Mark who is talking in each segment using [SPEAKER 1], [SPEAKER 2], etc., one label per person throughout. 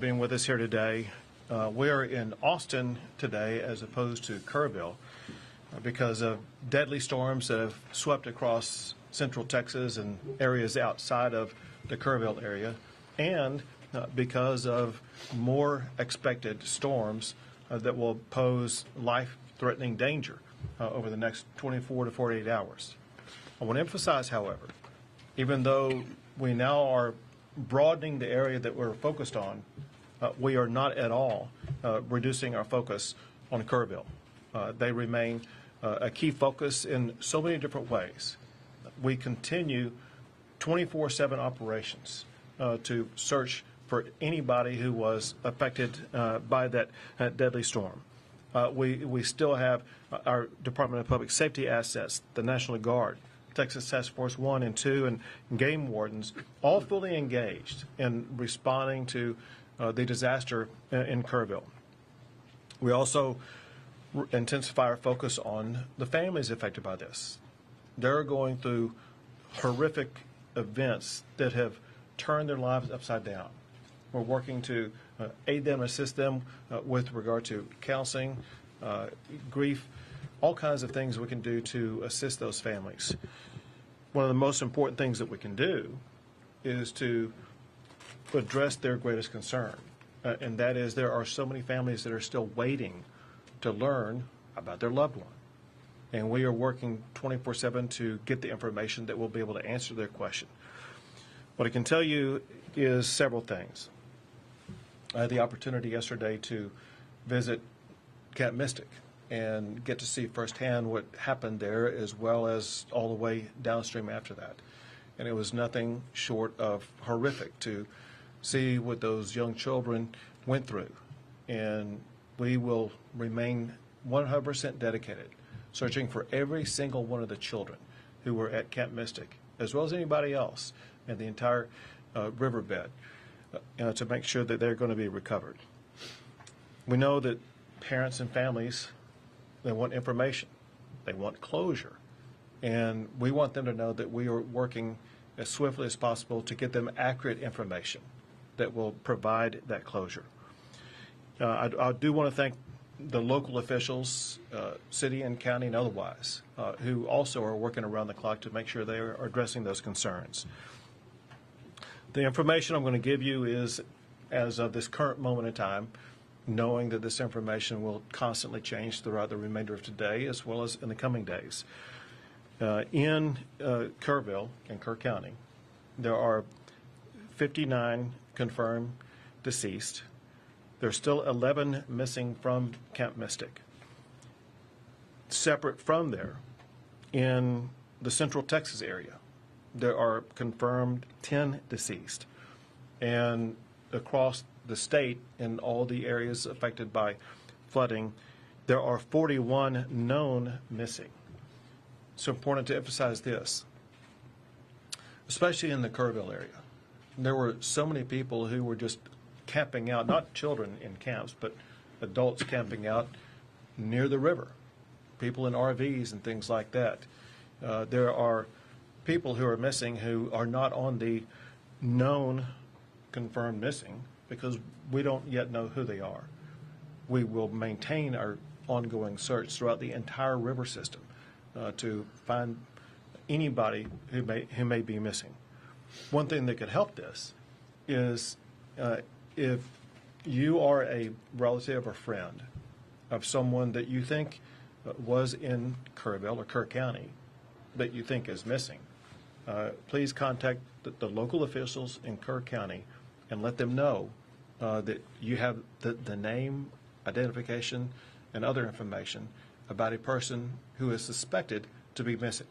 [SPEAKER 1] Being with us here today. We are in Austin today as opposed to Kerrville because of deadly storms that have swept across central Texas and areas outside of the Kerrville area, and because of more expected storms that will pose life-threatening danger over the next 24 to 48 hours. I want to emphasize, however, even though we now are broadening the area that we're focused on, we are not at all reducing our focus on Kerrville. They remain a key focus in so many different ways. We continue 24/7 operations to search for anybody who was affected by that deadly storm. We still have our Department of Public Safety assets, the National Guard, Texas Task Force 1 and 2, and game wardens, all fully engaged in responding to the disaster in Kerrville. We also intensify our focus on the families affected by this. They're going through horrific events that have turned their lives upside down. We're working to aid them, assist them with regard to counseling, grief, all kinds of things we can do to assist those families. One of the most important things that we can do is to address their greatest concern, and that is there are so many families that are still waiting to learn about their loved one. And we are working 24/7 to get the information that will be able to answer their question. What I can tell you is several things. I had the opportunity yesterday to visit Camp Mystic and get to see firsthand what happened there, as well as all the way downstream after that. And it was nothing short of horrific to see what those young children went through. And we will remain 100% dedicated, searching for every single one of the children who were at Camp Mystic, as well as anybody else in the entire riverbed, to make sure that they're going to be recovered. We know that parents and families, they want information, they want closure, and we want them to know that we are working as swiftly as possible to get them accurate information that will provide that closure. I do want to thank the local officials, city and county and otherwise, who also are working around the clock to make sure they are addressing those concerns. The information I'm going to give you is as of this current moment in time, knowing that this information will constantly change throughout the remainder of today as well as in the coming days. In Kerrville and Kerr County, there are 59 confirmed deceased. There's still 11 missing from Camp Mystic. Separate from there, in the central Texas area, there are confirmed 10 deceased. And across the state, in all the areas affected by flooding, there are 41 known missing. It's important to emphasize this, especially in the Kerrville area. There were so many people who were just camping out, not children in camps, but adults camping out near the river, people in RVs and things like that. There are people who are missing who are not on the known confirmed missing because we don't yet know who they are. We will maintain our ongoing search throughout the entire river system to find anybody who may be missing. One thing that could help this is if you are a relative or friend of someone that you think was in Kerrville or Kerr County that you think is missing, please contact the local officials in Kerr County and let them know that you have the name, identification, and other information about a person who is suspected to be missing.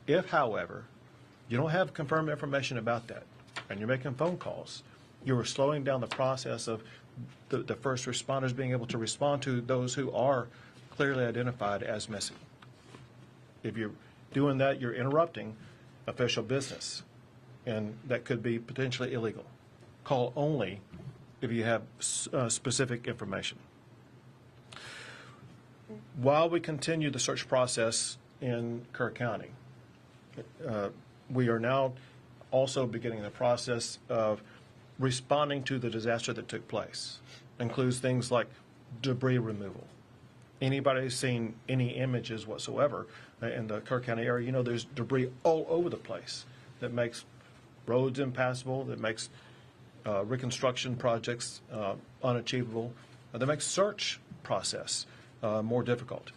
[SPEAKER 1] If, however, you don't have confirmed information about that and you're making phone calls, you are slowing down the process of the first responders being able to respond to those who are clearly identified as missing. If you're doing that, you're interrupting official business, and that could be potentially illegal. Call only if you have specific information. While we continue the search process in Kerr County, we are now also beginning the process of responding to the disaster that took place. Includes things like debris removal. Anybody who's seen any images whatsoever in the Kerr County area, you know there's debris all over the place that makes roads impassable, that makes reconstruction projects unachievable, that makes search process more difficult.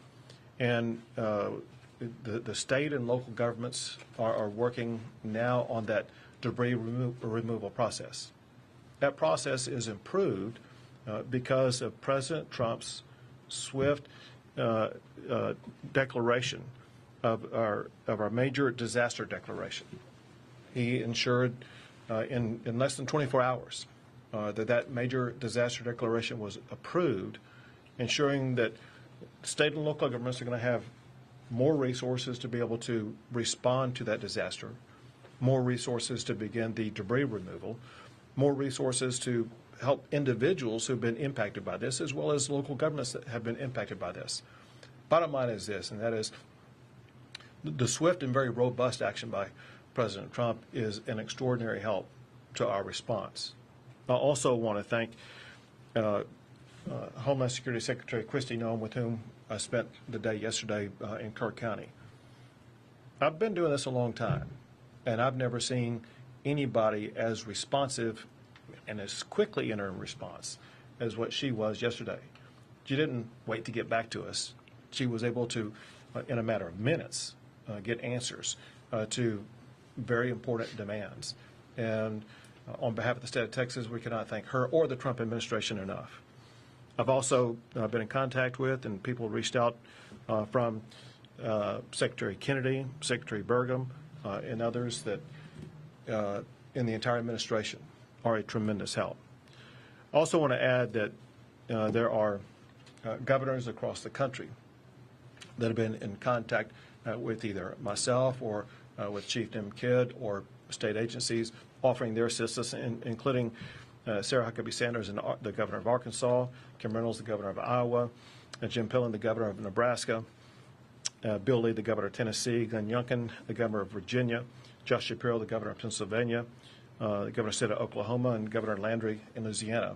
[SPEAKER 1] And the state and local governments are working now on that debris removal process. That process is improved because of President Trump's swift declaration of our major disaster declaration. He ensured in less than 24 hours that major disaster declaration was approved, ensuring that state and local governments are going to have more resources to be able to respond to that disaster, more resources to begin the debris removal, more resources to help individuals who've been impacted by this, as well as local governments that have been impacted by this. Bottom line is this, and that is the swift and very robust action by President Trump is an extraordinary help to our response. I also want to thank Homeland Security Secretary Kristi Noem, with whom I spent the day yesterday in Kerr County. I've been doing this a long time, and I've never seen anybody as responsive and as quickly in her response as what she was yesterday. She didn't wait to get back to us. She was able to, in a matter of minutes, get answers to very important demands. And on behalf of the state of Texas, we cannot thank her or the Trump administration enough. I've also been in contact with, and people reached out from Secretary Kennedy, Secretary Burgum, and others that in the entire administration are a tremendous help. I also want to add that there are governors across the country that have been in contact with either myself or with Chief Tim Kidd or state agencies offering their assistance, including Sarah Huckabee Sanders, the governor of Arkansas, Kim Reynolds, the governor of Iowa, Jim Pillen, the governor of Nebraska, Bill Lee, the governor of Tennessee, Glenn Youngkin, the governor of Virginia, Josh Shapiro, the governor of Pennsylvania, the governor of the state of Oklahoma, and Governor Landry in Louisiana.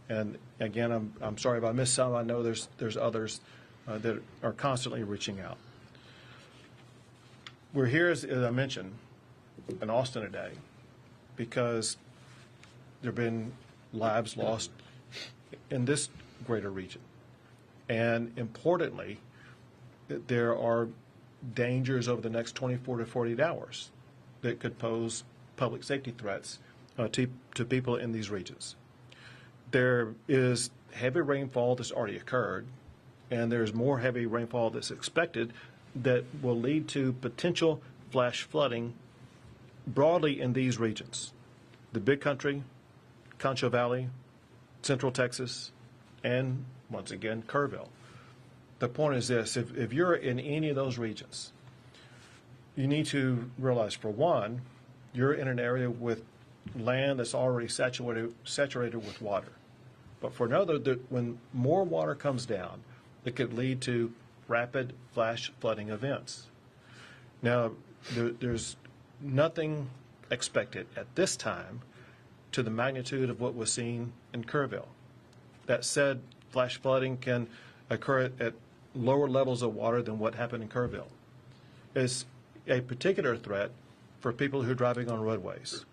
[SPEAKER 1] And again, I'm sorry if I missed some. I know there's others that are constantly reaching out. We're here, as I mentioned, in Austin today because there have been lives lost in this greater region. And importantly, there are dangers over the next 24 to 48 hours that could pose public safety threats to people in these regions. There is heavy rainfall that's already occurred, and there's more heavy rainfall that's expected that will lead to potential flash flooding broadly in these regions: the Big Country, Concho Valley, Central Texas, and once again, Kerrville. The point is this: if you're in any of those regions, you need to realize, for one, you're in an area with land that's already saturated with water. But for another, that when more water comes down, it could lead to rapid flash flooding events. Now, there's nothing expected at this time to the magnitude of what was seen in Kerrville. That said, flash flooding can occur at lower levels of water than what happened in Kerrville. It's a particular threat for people who are driving on roadways.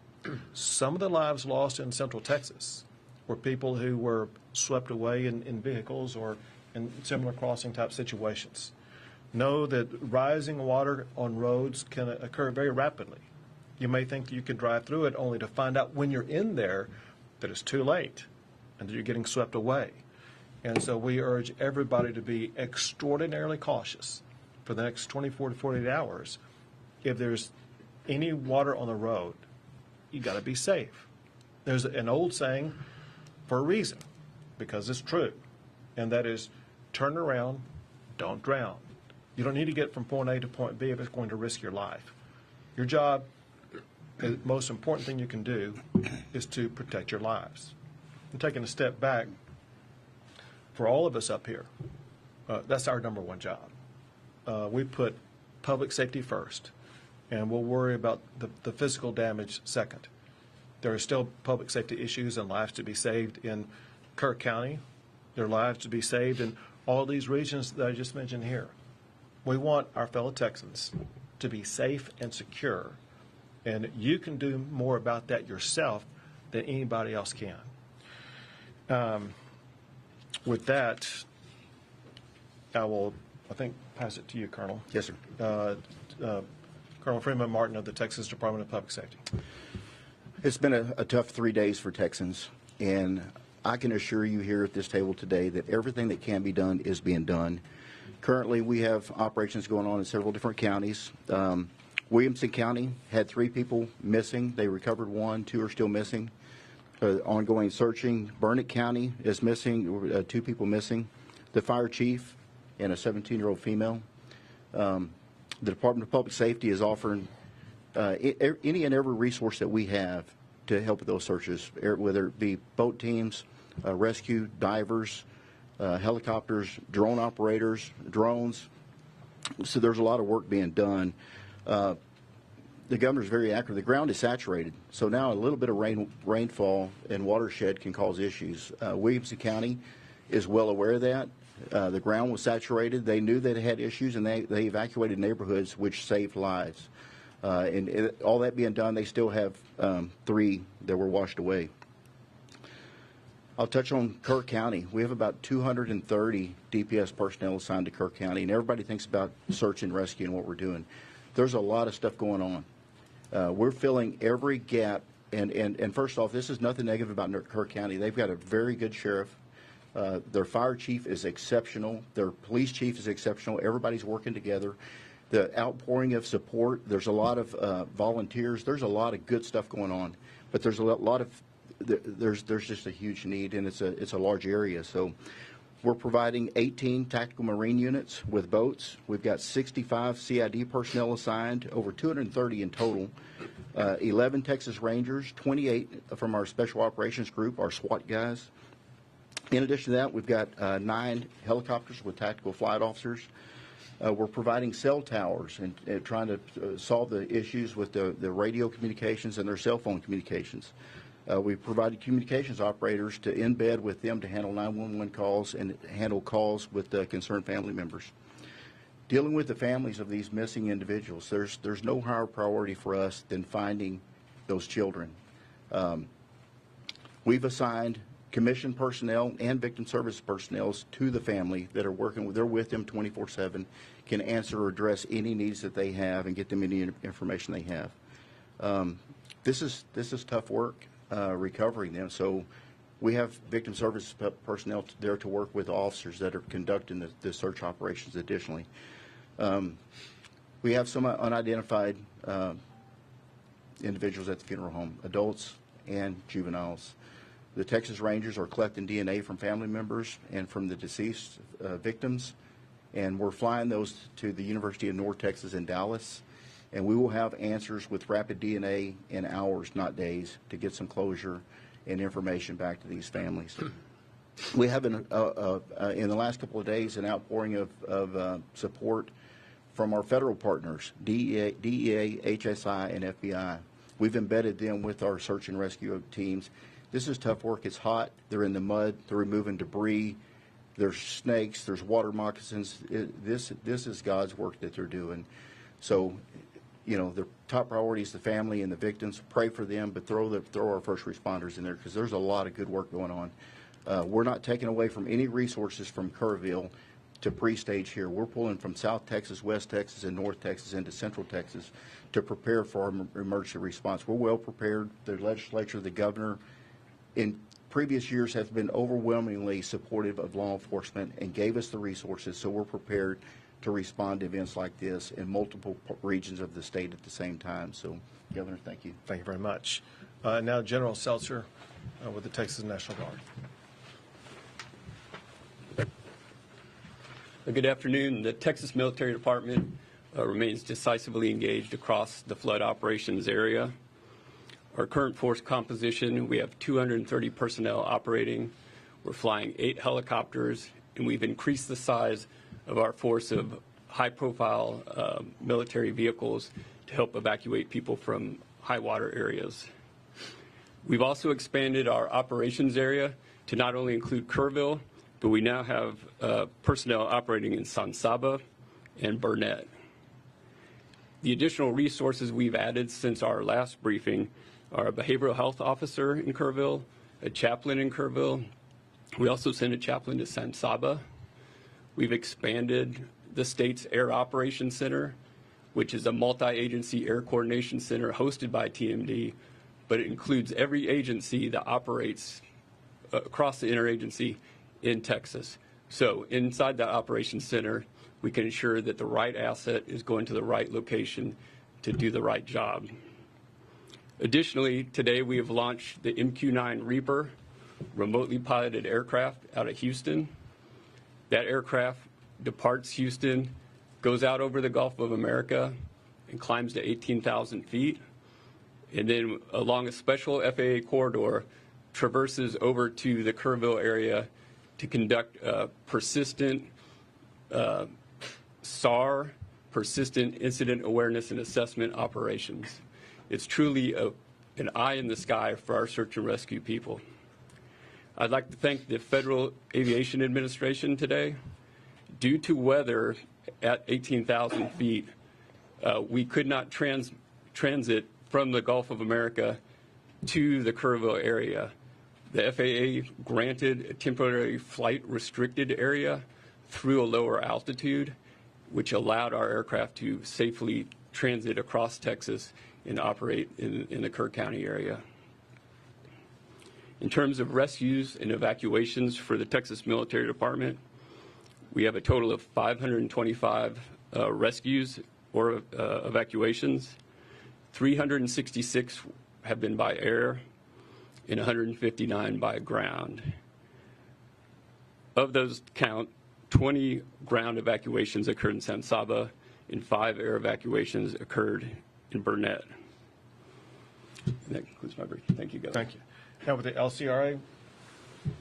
[SPEAKER 1] Some of the lives lost in Central Texas were people who were swept away in vehicles or in similar crossing type situations. Know that rising water on roads can occur very rapidly. You may think that you can drive through it, only to find out when you're in there that it's too late and that you're getting swept away. And so we urge everybody to be extraordinarily cautious for the next 24 to 48 hours. If there's any water on the road, you got to be safe. There's an old saying for a reason, because it's true, and that is, turn around, don't drown. You don't need to get from point A to point B if it's going to risk your life. Your job, the most important thing you can do, is to protect your lives. And taking a step back, for all of us up here, that's our number one job. We put public safety first, and we'll worry about the physical damage second. There are still public safety issues and lives to be saved in Kerr County. There are lives to be saved in all these regions that I just mentioned here. We want our fellow Texans to be safe and secure, and you can do more about that yourself than anybody else can. With that, I will, pass it to you, Colonel.
[SPEAKER 2] Yes, sir.
[SPEAKER 1] Colonel Freeman Martin of the Texas Department of Public Safety.
[SPEAKER 2] It's been a tough 3 days for Texans, and I can assure you here at this table today that everything that can be done is being done. Currently, we have operations going on in several different counties. Williamson County had 3 people missing. They recovered 1, 2 are still missing. Ongoing searching. Burnett County is missing, 2 people missing. The fire chief and a 17-year-old female. The Department of Public Safety is offering any and every resource that we have to help with those searches, whether it be boat teams, rescue, divers, helicopters, drone operators, drones. So there's a lot of work being done. The governor's very accurate. The ground is saturated, so now a little bit of rainfall and watershed can cause issues. Williamson County is well aware of that. The ground was saturated. They knew that it had issues, and they evacuated neighborhoods, which saved lives. And all that being done, they still have 3 that were washed away. I'll touch on Kerr County. We have about 230 DPS personnel assigned to Kerr County, and everybody thinks about search and rescue and what we're doing. There's a lot of stuff going on. We're filling every gap, and first off, this is nothing negative about Kerr County. They've got a very good sheriff. Their fire chief is exceptional. Their police chief is exceptional. Everybody's working together. The outpouring of support, there's a lot of volunteers. There's a lot of good stuff going on, but there's a lot of there's just a huge need, and it's a large area. So we're providing 18 tactical marine units with boats. We've got 65 CID personnel assigned, over 230 in total, 11 Texas Rangers, 28 from our Special Operations Group, our SWAT guys. In addition to that, we've got 9 helicopters with tactical flight officers. We're providing cell towers and trying to solve the issues with the radio communications and their cell phone communications. We've provided communications operators to embed with them to handle 911 calls and handle calls with concerned family members. Dealing with the families of these missing individuals, there's no higher priority for us than finding those children. We've assigned commissioned personnel and victim service personnel to the family that are working. They're with them 24/7, can answer or address any needs that they have and get them any information they have. This is tough work, recovering them. So we have victim service personnel there to work with officers that are conducting the search operations additionally. We have some unidentified individuals at the funeral home, adults and juveniles. The Texas Rangers are collecting DNA from family members and from the deceased victims, and we're flying those to the University of North Texas in Dallas, and we will have answers with rapid DNA in hours, not days, to get some closure and information back to these families. We have, in the last couple of days, an outpouring of support from our federal partners, DEA, HSI, and FBI. We've embedded them with our search and rescue teams. This is tough work. It's hot. They're in the mud. They're removing debris. There's snakes. There's water moccasins. This is God's work that they're doing. So, the top priority is the family and the victims. Pray for them, but throw our first responders in there, because there's a lot of good work going on. We're not taking away from any resources from Kerrville to pre-stage here. We're pulling from South Texas, West Texas, and North Texas into Central Texas to prepare for our emergency response. We're well prepared. The legislature, the governor, in previous years have been overwhelmingly supportive of law enforcement and gave us the resources, so we're prepared to respond to events like this in multiple regions of the state at the same time. So, Governor, thank you.
[SPEAKER 1] Thank you very much. Now, General Seltzer with the Texas National Guard.
[SPEAKER 3] Good afternoon. The Texas Military Department remains decisively engaged across the flood operations area. Our current force composition, we have 230 personnel operating. We're flying 8 helicopters, and we've increased the size of our force of high-profile military vehicles to help evacuate people from high water areas. We've also expanded our operations area to not only include Kerrville, but we now have personnel operating in San Saba and Burnett. The additional resources we've added since our last briefing are a behavioral health officer in Kerrville, a chaplain in Kerrville. We also sent a chaplain to San Saba. We've expanded the state's Air Operations Center, which is a multi-agency air coordination center hosted by TMD, but it includes every agency that operates across the interagency in Texas. So inside that operations center, we can ensure that the right asset is going to the right location to do the right job. Additionally, today we have launched the MQ-9 Reaper remotely piloted aircraft out of Houston. That aircraft departs Houston, goes out over the Gulf of America, and climbs to 18,000 feet. And then along a special FAA corridor, traverses over to the Kerrville area to conduct persistent SAR, persistent incident awareness and assessment operations. It's truly an eye in the sky for our search and rescue people. I'd like to thank the Federal Aviation Administration today. Due to weather at 18,000 feet, we could not transit from the Gulf of America to the Kerrville area. The FAA granted a temporary flight restricted area through a lower altitude, which allowed our aircraft to safely transit across Texas and operate in the Kerr County area. In terms of rescues and evacuations for the Texas Military Department, we have a total of 525 rescues or evacuations. 366 have been by air and 159 by ground. Of those count, 20 ground evacuations occurred in San Saba and 5 air evacuations occurred in Burnett. And that concludes my brief. Thank you, Governor.
[SPEAKER 1] Thank you. Now with the LCRA,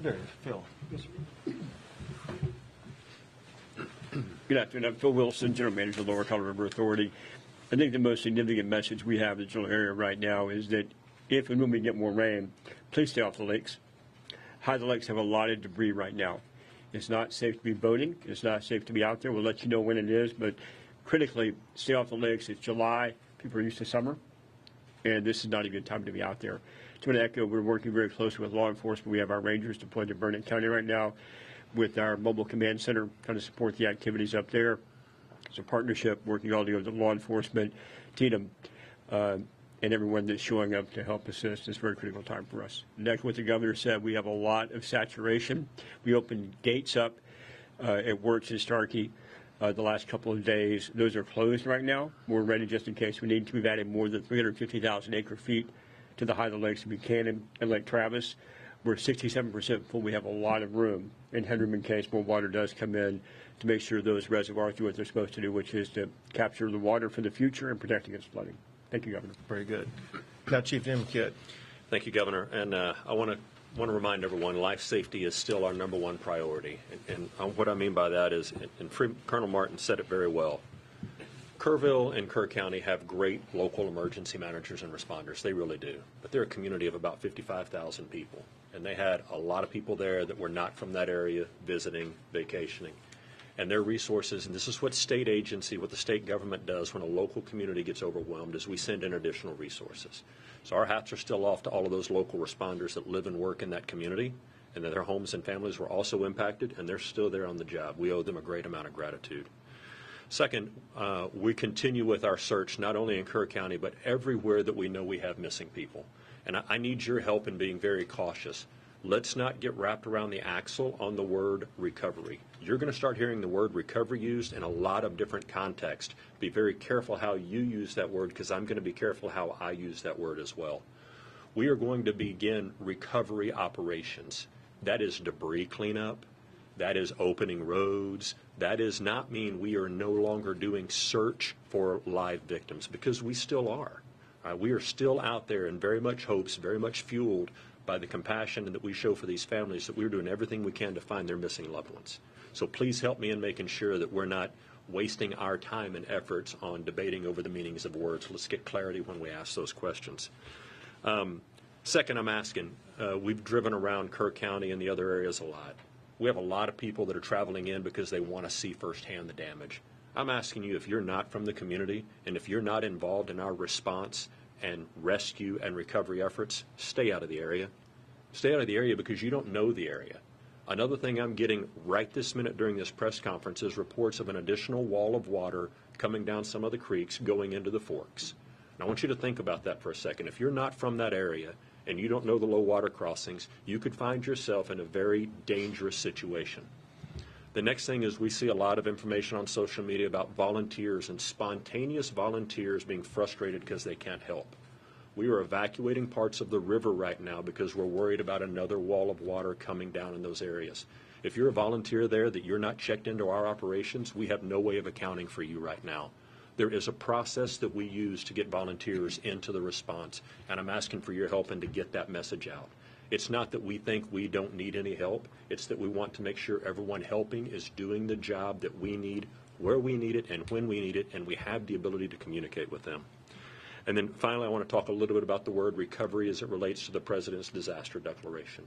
[SPEAKER 1] there, Phil. Yes, sir.
[SPEAKER 4] Good afternoon. I'm Phil Wilson, General Manager of the Lower Colorado River Authority. I think the most significant message we have in the general area right now is that if and when we get more rain, please stay off the lakes. The lakes have a lot of debris right now. It's not safe to be boating. It's not safe to be out there. We'll let you know when it is, but critically, stay off the lakes. It's July. People are used to summer, and this is not a good time to be out there. To echo, we're working very closely with law enforcement. We have our rangers deployed to Burnett County right now with our mobile command center trying to support the activities up there. It's a partnership working all together with law enforcement, TDM, and everyone that's showing up to help assist. It's a very critical time for us. Next, what the governor said, we have a lot of saturation. We opened gates up at Wertz and Starkey the last couple of days. Those are closed right now. We're ready just in case we need to. We've added more than 350,000 acre feet to the height of the lakes of Buchanan and Lake Travis. We're 67% full. We have a lot of room in headroom in case more water does come in to make sure those reservoirs do what they're supposed to do, which is to capture the water for the future and protect against flooding. Thank you, Governor.
[SPEAKER 1] Very good. Now, Chief Nimkit.
[SPEAKER 5] Thank you, Governor. And I want to remind everyone, life safety is still our #1 priority. And what I mean by that is, and Colonel Martin said it very well, Kerrville and Kerr County have great local emergency managers and responders. They really do. But they're a community of about 55,000 people. And they had a lot of people there that were not from that area visiting, vacationing. And their resources, and this is what the state government does when a local community gets overwhelmed, is we send in additional resources. So our hats are still off to all of those local responders that live and work in that community, and that their homes and families were also impacted, and they're still there on the job. We owe them a great amount of gratitude. Second, we continue with our search, not only in Kerr County, but everywhere that we know we have missing people. And I need your help in being very cautious. Let's not get wrapped around the axle on the word recovery. You're going to start hearing the word recovery used in a lot of different contexts. Be very careful how you use that word, because I'm going to be careful how I use that word as well. We are going to begin recovery operations. That is debris cleanup. That is opening roads. That does not mean we are no longer doing search for live victims, because we still are. We are still out there in very much hopes, very much fueled by the compassion that we show for these families, that we're doing everything we can to find their missing loved ones. So please help me in making sure that we're not wasting our time and efforts on debating over the meanings of words. Let's get clarity when we ask those questions. Second, I'm asking, we've driven around Kerr County and the other areas a lot. We have a lot of people that are traveling in because they want to see firsthand the damage. I'm asking you, if you're not from the community and if you're not involved in our response and rescue and recovery efforts, stay out of the area. Stay out of the area because you don't know the area. Another thing I'm getting right this minute during this press conference is reports of an additional wall of water coming down some of the creeks going into the forks. And I want you to think about that for a second. If you're not from that area and you don't know the low water crossings, you could find yourself in a very dangerous situation. The next thing is we see a lot of information on social media about volunteers and spontaneous volunteers being frustrated because they can't help. We are evacuating parts of the river right now because we're worried about another wall of water coming down in those areas. If you're a volunteer there that you're not checked into our operations, we have no way of accounting for you right now. There is a process that we use to get volunteers into the response, and I'm asking for your help and to get that message out. It's not that we think we don't need any help. It's that we want to make sure everyone helping is doing the job that we need, where we need it, and when we need it, and we have the ability to communicate with them. And then finally, I want to talk a little bit about the word recovery as it relates to the President's disaster declaration.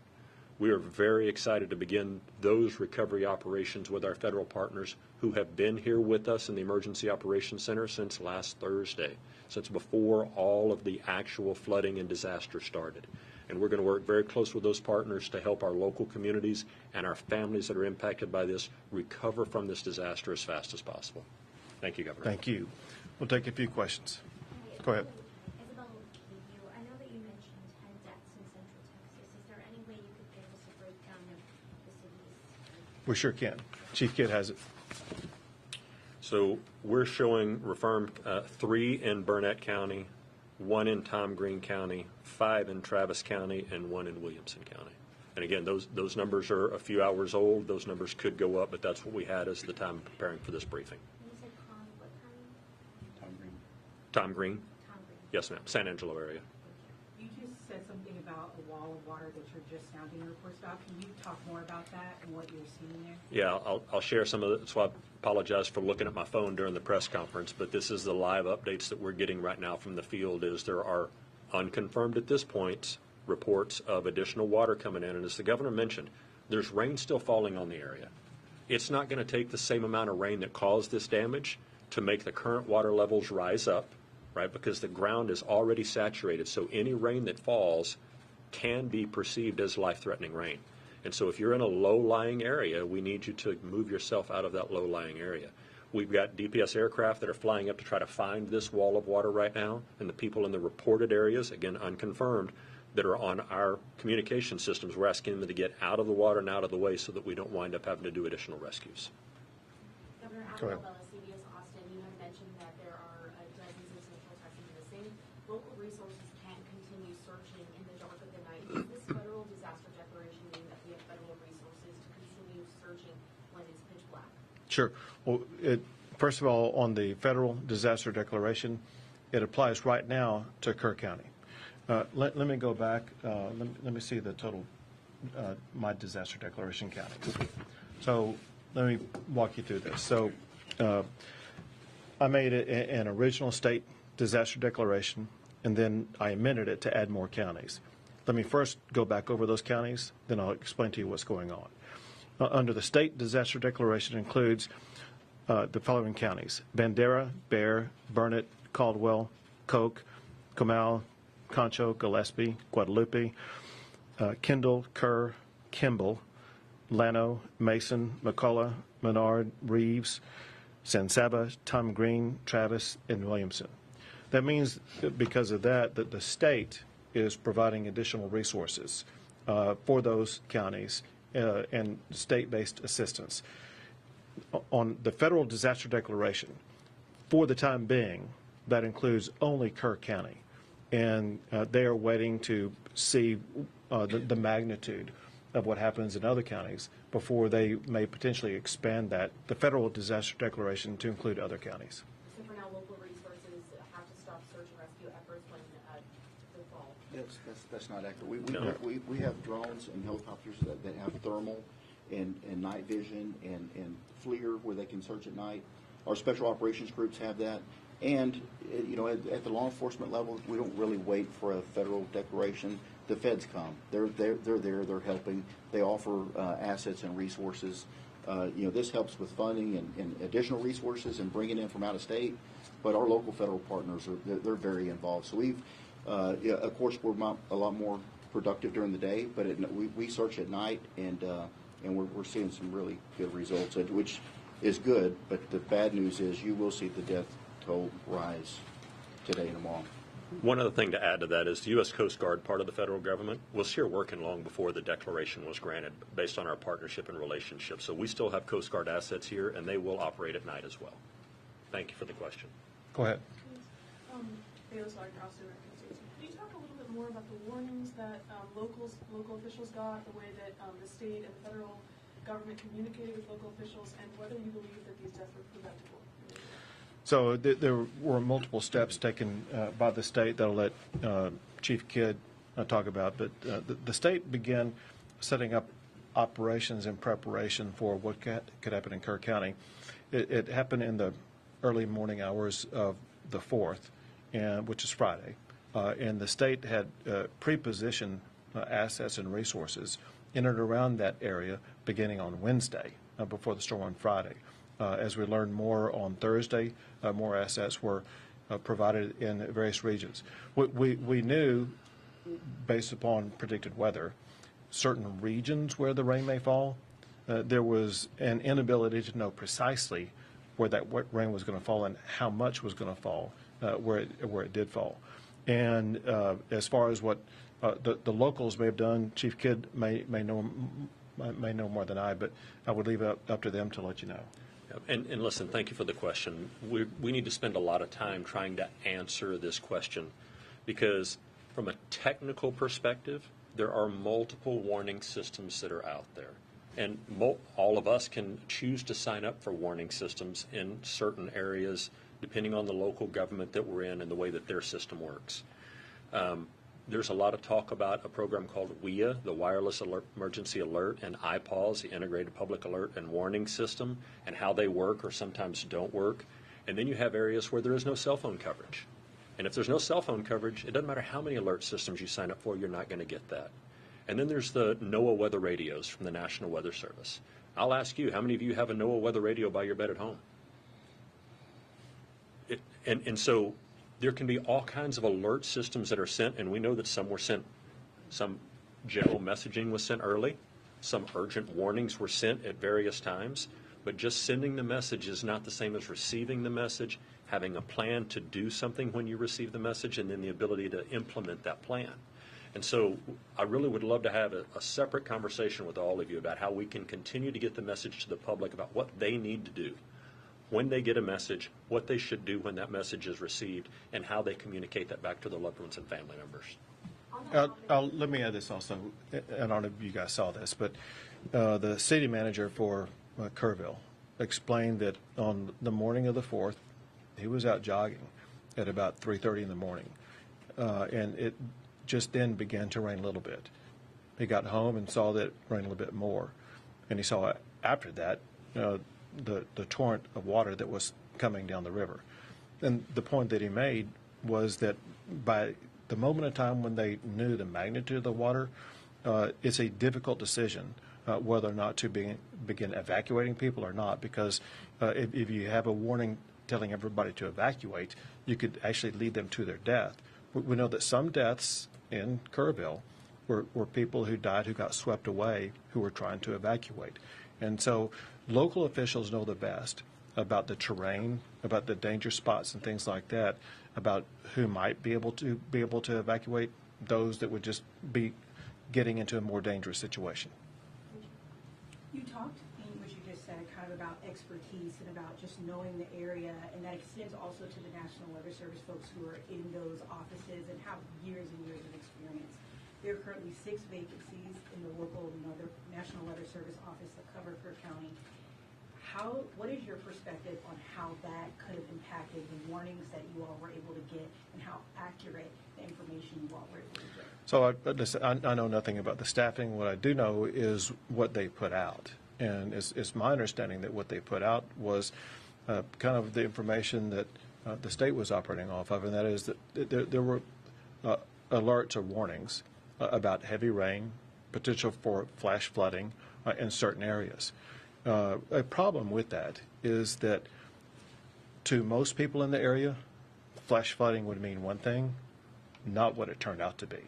[SPEAKER 5] We are very excited to begin those recovery operations with our federal partners who have been here with us in the Emergency Operations Center since last Thursday, since before all of the actual flooding and disaster started. And we're going to work very close with those partners to help our local communities and our families that are impacted by this recover from this disaster as fast as possible. Thank you, Governor.
[SPEAKER 1] Thank you. We'll take a few questions. Go ahead.
[SPEAKER 6] Isabel, I know that you mentioned 10 deaths in Central Texas. Is there any way you could give us a breakdown of the cities?
[SPEAKER 1] We sure can. Chief Kidd has it.
[SPEAKER 5] So we're showing reaffirmed 3 in Burnett County, 1 in Tom Green County, 5 in Travis County, and 1 in Williamson County. And again, those numbers are a few hours old. Those numbers could go up, but that's what we had as the time preparing for this briefing.
[SPEAKER 6] You said what county?
[SPEAKER 2] Tom Green.
[SPEAKER 5] Tom Green?
[SPEAKER 6] Tom Green.
[SPEAKER 5] Yes, ma'am. San Angelo area.
[SPEAKER 7] You just said something about a wall of water that you're just now doing reports about. Can you talk more about that and what you're seeing there?
[SPEAKER 5] Yeah, I'll share some of it. So I apologize for looking at my phone during the press conference, but this is the live updates that we're getting right now from the field. Is there are unconfirmed at this point reports of additional water coming in. And as the governor mentioned, there's rain still falling on the area. It's not going to take the same amount of rain that caused this damage to make the current water levels rise up, right? Because the ground is already saturated. So any rain that falls can be perceived as life-threatening rain. And so if you're in a low-lying area, we need you to move yourself out of that low-lying area. We've got DPS aircraft that are flying up to try to find this wall of water right now, and the people in the reported areas, again, unconfirmed, that are on our communication systems, we're asking them to get out of the water and out of the way so that we don't wind up having to do additional rescues.
[SPEAKER 6] Governor
[SPEAKER 1] Go ahead.
[SPEAKER 6] Alabama, CBS Austin, you have mentioned that there are dozens of Central Texans missing. Local resources can't continue searching in the dark of the night. Does this federal disaster declaration mean that we have federal resources to continue searching when it's pitch black?
[SPEAKER 1] Sure. Well, first of all, on the federal disaster declaration, it applies right now to Kerr County. Let me go back. Let me see the total, my disaster declaration counties. So let me walk you through this. So I made an original state disaster declaration, and then I amended it to add more counties. Let me first go back over those counties, then I'll explain to you what's going on. Under the state disaster declaration includes the following counties: Bandera, Bexar, Burnett, Caldwell, Koch, Comal, Concho, Gillespie, Guadalupe, Kendall, Kerr, Kimball, Llano, Mason, McCullough, Menard, Reeves, San Saba, Tom Green, Travis, and Williamson. That means that because of that the state is providing additional resources for those counties and state-based assistance. On the federal disaster declaration, for the time being, that includes only Kerr County. And they are waiting to see the magnitude of what happens in other counties before they may potentially expand that, the federal disaster declaration, to include other counties.
[SPEAKER 6] So for now, local resources have to stop search and rescue efforts when the fall.
[SPEAKER 2] That's not accurate. We have drones and helicopters that have thermal and night vision and FLIR where they can search at night. Our special operations groups have that. And, at the law enforcement level, we don't really wait for a federal declaration. the feds come. They're there. They're helping. They offer assets and resources. This helps with funding and additional resources and bringing in from out of state. But our local federal partners they're very involved. So we've, of course, we're a lot more productive during the day, but we search at night, and we're seeing some really good results, which is good. But the bad news is you will see the death toll rise today and tomorrow.
[SPEAKER 5] One other thing to add to that is the U.S. Coast Guard, part of the federal government, was here working long before the declaration was granted based on our partnership and relationship. So we still have Coast Guard assets here, and they will operate at night as well. Thank you for the question.
[SPEAKER 1] Go ahead.
[SPEAKER 8] Bayless Lardner, also Could you talk a little bit more about the warnings that local officials got, the way that the state and the federal government communicated with local officials, and whether you believe that these deaths were preventable?
[SPEAKER 1] So there were multiple steps taken by the state that I'll let Chief Kidd talk about, but the state began setting up operations in preparation for what could happen in Kerr County. It happened in the early morning hours of the 4th, which is Friday, and the state had pre-positioned assets and resources in and around that area beginning on Wednesday before the storm on Friday. As we learned more on Thursday, more assets were provided in various regions. We knew, based upon predicted weather, certain regions where the rain may fall. There was an inability to know precisely where that rain was going to fall and how much was going to fall, where it did fall. And as far as what the locals may have done, Chief Kidd may know more than I, but I would leave it up to them to let you know.
[SPEAKER 5] And listen, thank you for the question. We need to spend a lot of time trying to answer this question because from a technical perspective, there are multiple warning systems that are out there. And all of us can choose to sign up for warning systems in certain areas depending on the local government that we're in and the way that their system works. There's a lot of talk about a program called WIA, the Wireless Emergency Alert, and IPAWS, the Integrated Public Alert and Warning System, and how they work or sometimes don't work. And then you have areas where there is no cell phone coverage. And if there's no cell phone coverage, it doesn't matter how many alert systems you sign up for, you're not going to get that. And then there's the NOAA weather radios from the National Weather Service. I'll ask you, how many of you have a NOAA weather radio by your bed at home? And so there can be all kinds of alert systems that are sent, and we know that some were sent, some general messaging was sent early, some urgent warnings were sent at various times, but just sending the message is not the same as receiving the message, having a plan to do something when you receive the message, and then the ability to implement that plan. And so I really would love to have a separate conversation with all of you about how we can continue to get the message to the public about what they need to do when they get a message, what they should do when that message is received, and how they communicate that back to their loved ones and family members.
[SPEAKER 1] Let me add this also, and I don't know if you guys saw this, but the city manager for Kerrville explained that on the morning of the 4th, he was out jogging at about 3:30 in the morning, and it just then began to rain a little bit. He got home and saw that it rained a little bit more, and he saw after that the torrent of water that was coming down the river. And the point that he made was that by the moment in time when they knew the magnitude of the water, it's a difficult decision whether or not to begin evacuating people or not, because if you have a warning telling everybody to evacuate, you could actually lead them to their death. We know that some deaths in Kerrville were people who died who got swept away who were trying to evacuate. And so local officials know the best about the terrain, about the danger spots and things like that, about who might be able to evacuate, those that would just be getting into a more dangerous situation.
[SPEAKER 7] You talked in what you just said kind of about expertise and about just knowing the area, and that extends also to the National Weather Service folks who are in those offices and have years and years of experience. There are currently 6 vacancies in the local National Weather Service office that cover Kerr County. What is your perspective on how that could have impacted the warnings that you all were able to get and how accurate the information you all were able to get?
[SPEAKER 1] So I know nothing about the staffing. What I do know is what they put out. And it's my understanding that what they put out was kind of the information that the state was operating off of, and that is that there were alerts or warnings about heavy rain, potential for flash flooding in certain areas. A problem with that is that to most people in the area, flash flooding would mean one thing, not what it turned out to be,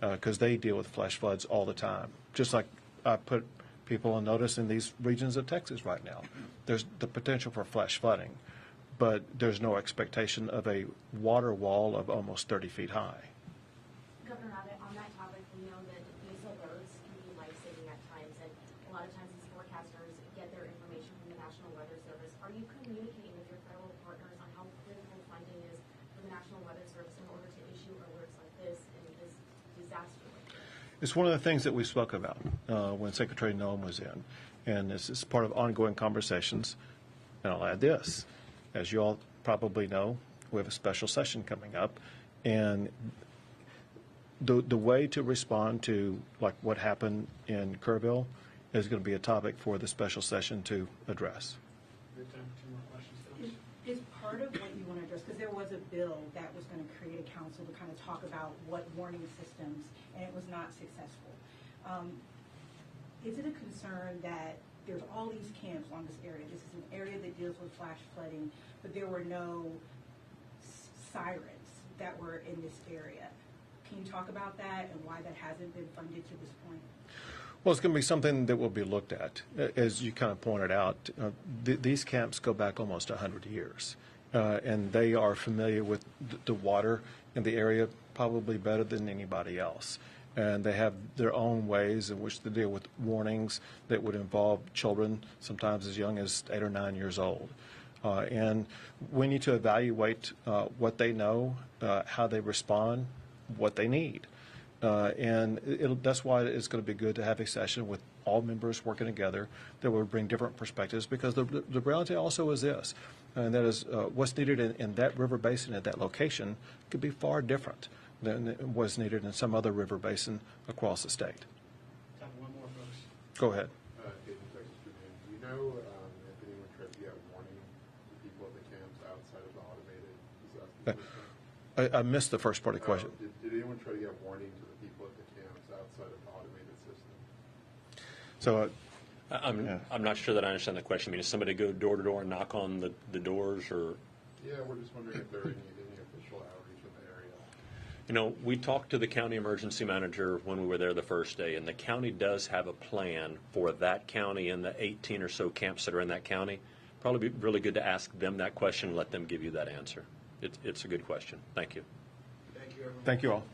[SPEAKER 1] because they deal with flash floods all the time. Just like I put people on notice in these regions of Texas right now. There's the potential for flash flooding, but there's no expectation of a water wall of almost 30 feet high.
[SPEAKER 6] Governor Abbott, on that topic, we know that these alerts can be life-saving at times, and a lot of times these forecasters get their information from the National Weather Service. Are you communicating with your federal partners on how critical funding is for the National Weather Service in order to issue alerts like this in this disaster?
[SPEAKER 1] It's one of the things that we spoke about when Secretary Noem was in, and this is part of ongoing conversations. And I'll add this. As you all probably know, we have a special session coming up, and the way to respond to like what happened in Kerrville is going to be a topic for the special session to address.
[SPEAKER 9] We have time for 2 more questions.
[SPEAKER 7] Is part of what you want to address, because there was a bill that was going to create a council to kind of talk about what warning systems, and it was not successful. Is it a concern that there's all these camps on this area? This is an area that deals with flash flooding, but there were no sirens that were in this area. Can you talk about that and why that hasn't been funded to this point?
[SPEAKER 1] Well, it's going to be something that will be looked at. As you kind of pointed out, these camps go back almost 100 years, and they are familiar with the water in the area probably better than anybody else. And they have their own ways in which to deal with warnings that would involve children, sometimes as young as 8 or 9 years old. And we need to evaluate what they know, how they respond, what they need. And that's why it's going to be good to have a session with all members working together that will bring different perspectives, because the reality also is this, and that is what's needed in that river basin at that location could be far different than what's needed in some other river basin across the state.
[SPEAKER 9] Time for 1 more, folks.
[SPEAKER 1] Go ahead.
[SPEAKER 10] Dayton, Texas, Virginia. Do you know if anyone tried to get warning to people at the camps outside of the automated disaster system?
[SPEAKER 1] I missed the first part of the question.
[SPEAKER 10] Did anyone try to get warning to the people at the camps outside of the automated system?
[SPEAKER 1] So
[SPEAKER 5] I'm not sure that I understand the question. I mean, does somebody go door to door and knock on the doors, or?
[SPEAKER 10] Yeah, we're just wondering if there are any official outreach in the area.
[SPEAKER 5] You know, we talked to the county emergency manager when we were there the first day, and the county does have a plan for that county and the 18 or so camps that are in that county. Probably be really good to ask them that question and let them give you that answer. It's a good question. Thank you.
[SPEAKER 9] Thank you, everyone.
[SPEAKER 1] thank you all.